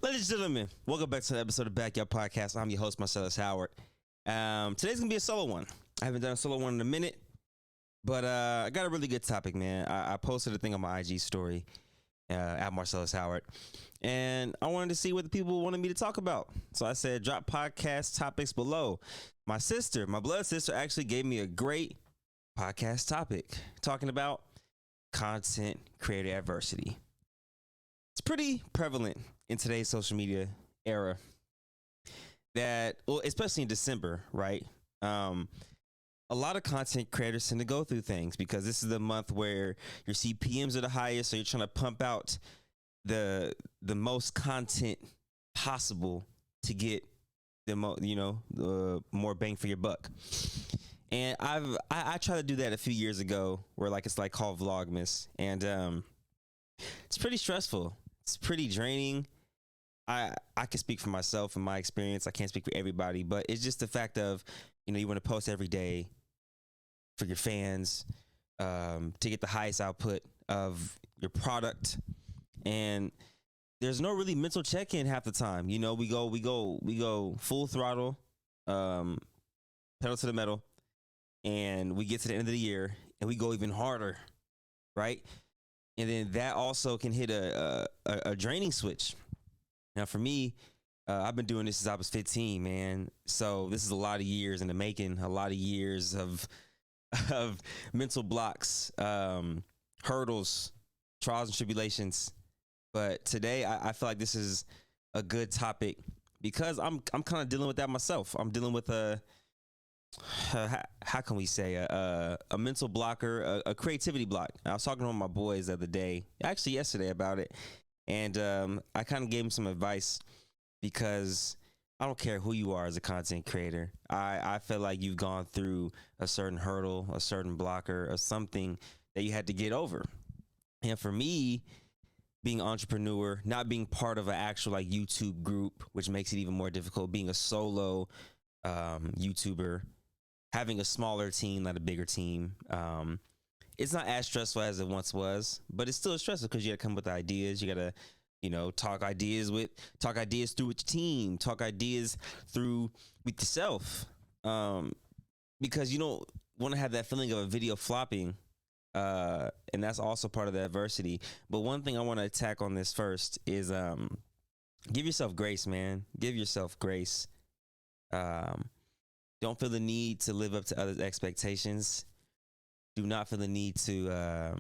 Ladies and gentlemen, welcome back to the episode of Backyard Podcast. I'm your host, Marcellus Howard. Today's gonna be a solo one. I haven't done a solo one in a minute, but I got a really good topic, man. I posted a thing on my IG story at Marcellus Howard, and I wanted to see what the people wanted me to talk about. So I said, drop podcast topics below. My blood sister, actually gave me a great podcast topic talking about content creator adversity. It's pretty prevalent in today's social media era that, well, especially in December, right? A lot of content creators tend to go through things because this is the month where your CPMs are the highest, so you're trying to pump out the most content possible to get the more bang for your buck. And I tried to do that a few years ago, where it's called Vlogmas, and it's pretty stressful. It's pretty draining. I can speak for myself and my experience. I can't speak for everybody, but it's just the fact of, you want to post every day for your fans, to get the highest output of your product. And there's no really mental check-in half the time. We go full throttle, pedal to the metal, and we get to the end of the year and we go even harder, right? And then that also can hit a draining switch. Now, for me, I've been doing this since I was 15, man. So this is a lot of years in the making, a lot of years of mental blocks, hurdles, trials and tribulations. But today, I feel like this is a good topic because I'm kind of dealing with that myself. I'm dealing with how can we say a mental blocker, a creativity block. I was talking to my boys the other day, actually yesterday, about it, and I kind of gave them some advice because I don't care who you are as a content creator. I feel like you've gone through a certain hurdle, a certain blocker, or something that you had to get over. And for me, being an entrepreneur, not being part of an actual YouTube group, which makes it even more difficult, being a solo YouTuber, having a smaller team, not a bigger team. It's not as stressful as it once was, but it's still stressful because you got to come up with ideas. You got to, talk ideas through with your team, talk ideas through with yourself. Because you don't want to have that feeling of a video flopping. And that's also part of the adversity. But one thing I want to attack on this first is, give yourself grace, man. Give yourself grace. Don't feel the need to live up to others' expectations. Do not feel the need to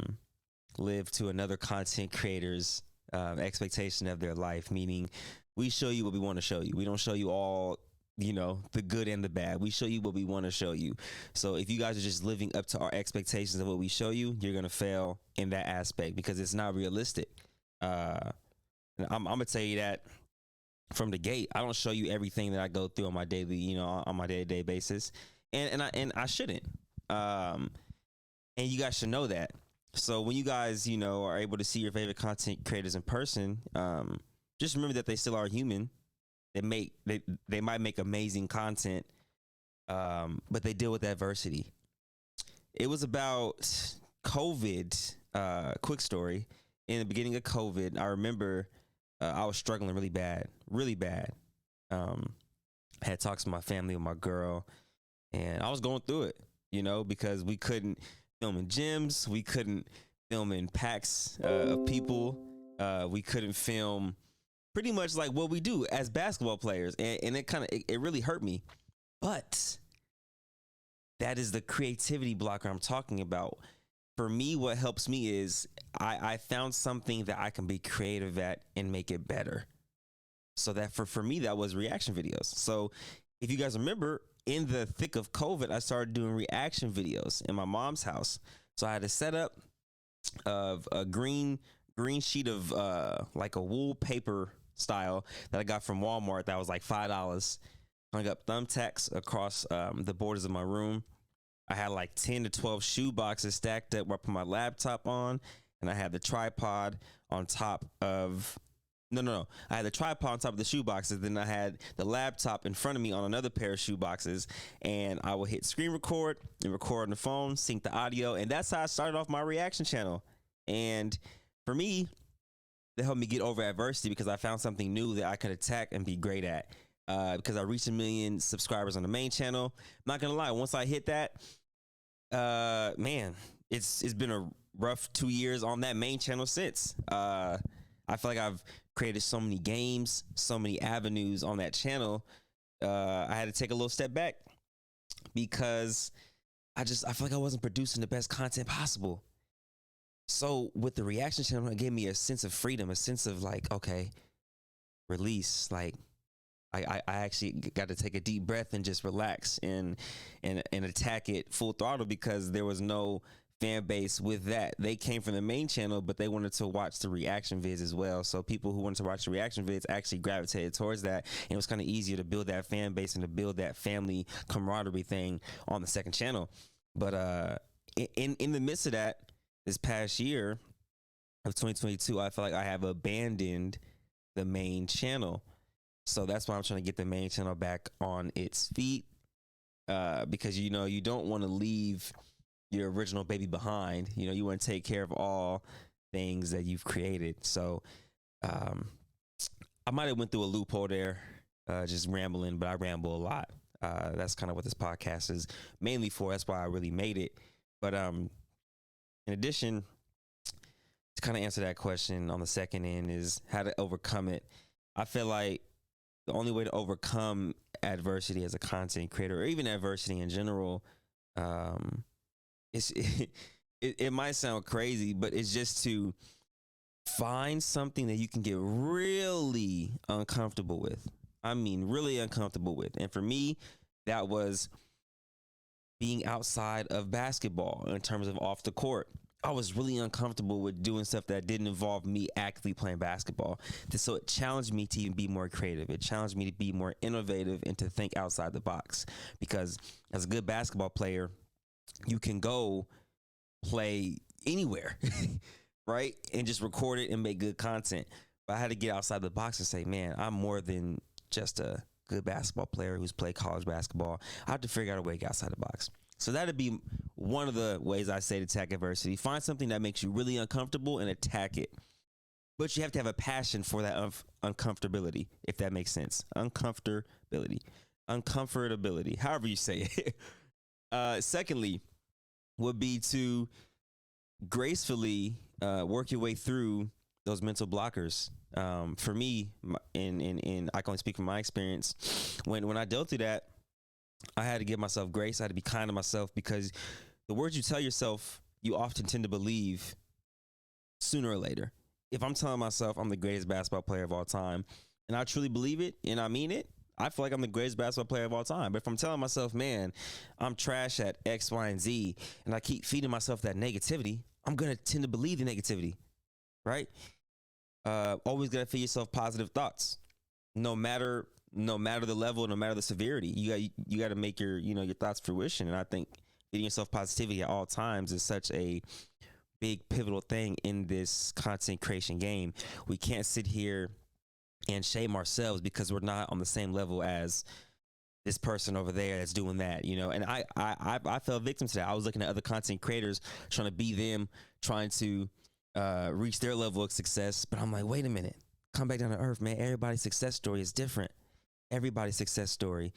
live to another content creator's expectation of their life. Meaning, we show you what we want to show you. We don't show you all, the good and the bad. We show you what we want to show you. So if you guys are just living up to our expectations of what we show you, you're gonna fail in that aspect because it's not realistic. I'm gonna tell you that from the gate. I don't show you everything that I go through on my daily, on my day-to-day basis, and I shouldn't. And you guys should know that. So when you guys, are able to see your favorite content creators in person, just remember that they still are human. They might make amazing content, but they deal with adversity. It was about COVID. Quick story. In the beginning of COVID, I remember I was struggling really bad. I had talks with my family, with my girl, and I was going through it, because we couldn't film in gyms. We couldn't film in packs of people. We couldn't film pretty much like what we do as basketball players. And it really hurt me. But that is the creativity blocker I'm talking about. For me, what helps me is I found something that I can be creative at and make it better. So that for me, that was reaction videos. So if you guys remember, in the thick of COVID, I started doing reaction videos in my mom's house. So I had a setup of a green sheet of like a wool paper style that I got from Walmart that was like $5. Hung up thumbtacks across the borders of my room. I had like 10 to 12 shoe boxes stacked up where I put my laptop on, and I had the tripod on top of No. I had the tripod on top of the shoe boxes. Then I had the laptop in front of me on another pair of shoe boxes, and I would hit screen record and record on the phone, sync the audio, and that's how I started off my reaction channel. And for me, that helped me get over adversity because I found something new that I could attack and be great at. Because I reached 1 million subscribers on the main channel. I'm not gonna lie, once I hit that, man, it's been a rough 2 years on that main channel since. I feel like I've created so many games, so many avenues on that channel. I had to take a little step back because I feel like I wasn't producing the best content possible. So with the reaction channel, it gave me a sense of freedom, a sense of like, okay, release. Like I actually got to take a deep breath and just relax and attack it full throttle because there was no fan base with that. They came from the main channel, but they wanted to watch the reaction vids as well. So people who wanted to watch the reaction vids actually gravitated towards that. And it was kind of easier to build that fan base and to build that family camaraderie thing on the second channel. But in the midst of that, this past year of 2022, I feel like I have abandoned the main channel. So that's why I'm trying to get the main channel back on its feet, because, you know, you don't want to leave your original baby behind. You know, you want to take care of all things that you've created. So I might have went through a loophole there, just rambling, but I ramble a lot. That's kind of what this podcast is mainly for. That's why I really made it. But in addition, to kind of answer that question on the second end is how to overcome it. I feel like the only way to overcome adversity as a content creator, or even adversity in general, it might sound crazy, but it's just to find something that you can get really uncomfortable with. I mean, really uncomfortable with. And for me, that was being outside of basketball in terms of off the court. I was really uncomfortable with doing stuff that didn't involve me actively playing basketball. So it challenged me to even be more creative. It challenged me to be more innovative and to think outside the box. Because as a good basketball player, you can go play anywhere, right? And just record it and make good content. But I had to get outside the box and say, man, I'm more than just a good basketball player who's played college basketball. I have to figure out a way to get outside the box. So that'd be one of the ways I say to attack adversity. Find something that makes you really uncomfortable and attack it. But you have to have a passion for that uncomfortability, if that makes sense. Uncomfortability, however you say it. Secondly, would be to gracefully work your way through those mental blockers. For me, and I can only speak from my experience, when I dealt through that, I had to give myself grace. I had to be kind to myself because the words you tell yourself, you often tend to believe sooner or later. If I'm telling myself I'm the greatest basketball player of all time, and I truly believe it and I mean it, I feel like I'm the greatest basketball player of all time. But if I'm telling myself, man, I'm trash at X, Y, and Z, and I keep feeding myself that negativity, I'm going to tend to believe the negativity, right? Always got to feed yourself positive thoughts, no matter the level, no matter the severity. You got to make your thoughts fruition. And I think feeding yourself positivity at all times is such a big pivotal thing in this content creation game. We can't sit here and shame ourselves because we're not on the same level as this person over there that's doing that, and I fell victim to that. I was looking at other content creators trying to be them, trying to reach their level of success, but I'm like, wait a minute, come back down to earth, man. Everybody's success story is different. Everybody's success story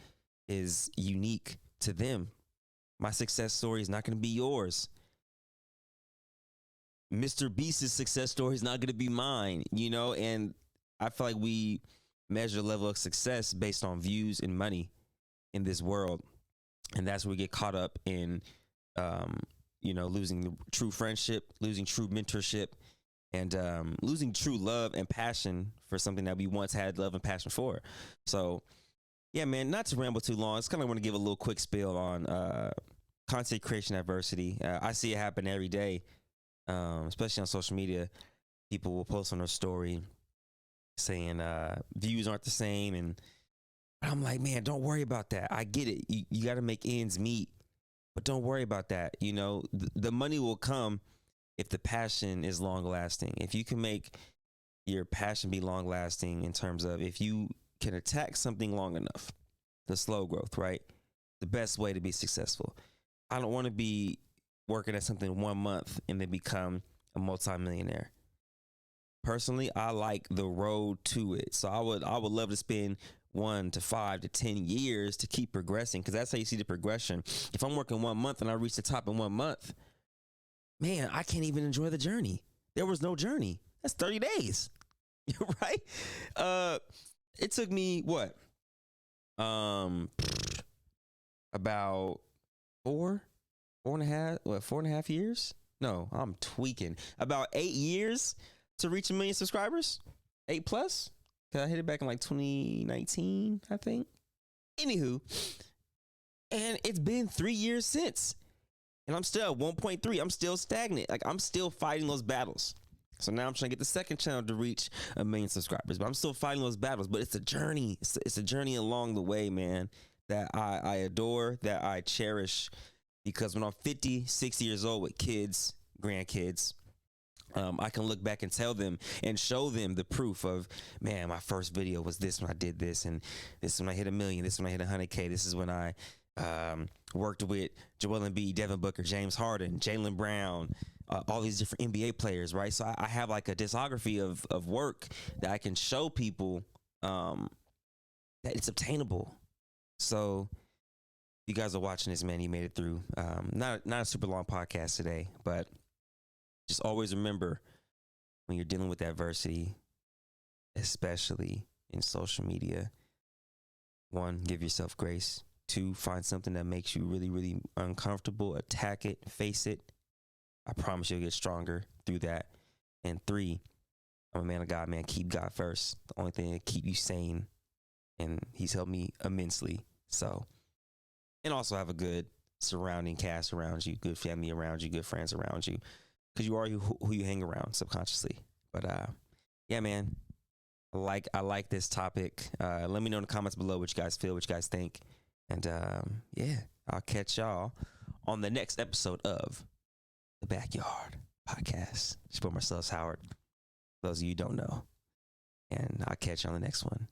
is unique to them. My success story is not going to be yours. Mr. Beast's success story is not going to be mine, and I feel like we measure level of success based on views and money in this world. And that's where we get caught up in, losing the true friendship, losing true mentorship, and losing true love and passion for something that we once had love and passion for. So, yeah, man, not to ramble too long. I just kind of want to give a little quick spiel on content creation adversity. I see it happen every day, especially on social media. People will post on their story saying views aren't the same, and I'm like, man, don't worry about that. I get it. You got to make ends meet, but don't worry about that. The money will come if the passion is long lasting. If you can make your passion be long lasting in terms of if you can attack something long enough, the slow growth, right? The best way to be successful. I don't want to be working at something 1 month and then become a multimillionaire. personally, I like the road to it. So I would love to spend 1 to 5 to 10 years to keep progressing, because that's how you see the progression. If I'm working 1 month and I reach the top in 1 month, man, I can't even enjoy the journey. There was no journey. That's 30 days. Right? It took me what? About 4.5 years? No, I'm tweaking. About 8 years to reach 1 million subscribers. 8 plus. Cause I hit it back in like 2019, I think. Anywho, and it's been 3 years since, and I'm still at 1.3. I'm still stagnant. Like, I'm still fighting those battles. So now I'm trying to get the second channel to reach 1 million subscribers, but I'm still fighting those battles. But it's a journey. It's a journey along the way, man, that I adore, that I cherish, because when I'm 50, 60 years old with kids, grandkids, I can look back and tell them and show them the proof of, man, my first video was this when I did this, and this is when I hit 1 million, this is when I hit 100K, this is when I worked with Joel Embiid, Devin Booker, James Harden, Jaylen Brown, all these different NBA players, right? So I have like a discography of work that I can show people that it's obtainable. So if you guys are watching this, man, you made it through. Not a super long podcast today, but just always remember, when you're dealing with adversity, especially in social media, 1, give yourself grace. 2, find something that makes you really, really uncomfortable. Attack it, face it. I promise you'll get stronger through that. And 3, I'm a man of God, man. Keep God first. The only thing that keep you sane. And he's helped me immensely. So, and also have a good surrounding cast around you, good family around you, good friends around you, because you are who you hang around subconsciously. But yeah, man, I like this topic. Let me know in the comments below what you guys feel, what you guys think. And yeah, I'll catch y'all on the next episode of The Backyard Podcast. It's for Marcellus Howard, for those of you who don't know. And I'll catch you on the next one.